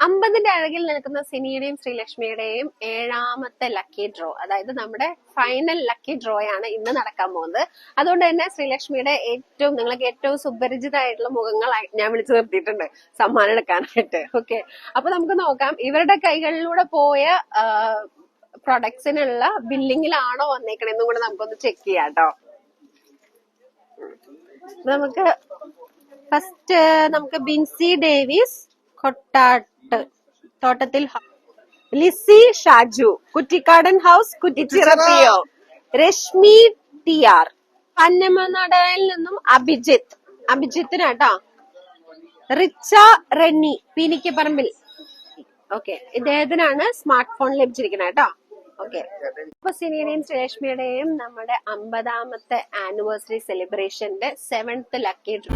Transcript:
50ന്റെ അഴകിൽ നിൽക്കുന്ന സിനിയുടെയും ശ്രീലക്ഷ്മിയുടെയും 7ാമത്തെ lucky draw, അതായത് നമ്മുടെ ഫൈനൽ ലക്കി ഡ്രോ ആണ് ഇന്ന് നടക്കാൻ പോകുന്നത്. അതുകൊണ്ട് തന്നെ ശ്രീലക്ഷ്മിയുടെ നിങ്ങൾക്ക് ഏറ്റവും സുപരിചിതമായിട്ടുള്ള മുഖങ്ങൾ ഞാൻ വിളിച്ചു നിർത്തിയിട്ടുണ്ട് സമ്മാനം എടുക്കാനായിട്ട്. ഓക്കെ, അപ്പൊ നമുക്ക് നോക്കാം ഇവരുടെ കൈകളിലൂടെ പോയ പ്രൊഡക്ട്സിനുള്ള ബില്ലിങ്ങിലാണോ വന്നേക്കണെന്നും കൂടെ നമുക്കൊന്ന് ചെക്ക് ചെയ്യാം കേട്ടോ. നമുക്ക് ഫസ്റ്റ് നമുക്ക് ബിൻസി ഡേവിസ് തോട്ടത്തിൽ, ലിസി ഷാജു കുറ്റിക്കാടൻ ഹൗസ് കുറ്റിച്ചിറപ്പിയോ, രശ്മി ടിആർ, പന്നമനടയിൽ നിന്നും അഭിജിത്തിനാട്ടോ, Richa Renny പീനിക്കപ്പറമ്പിൽ. Okay, ഇദ്ദേഹത്തിനാണ് smart phone ലഭിച്ചിരിക്കുന്നത് കേട്ടോ. ഓക്കെ, അപ്പൊ സിനിയുടെയും ശ്രീലക്ഷ്മിയുടെയും നമ്മുടെ 50ാമത്തെ ആനിവേഴ്സറി സെലിബ്രേഷന്റെ 7th ലക്കി ഡ്രോ.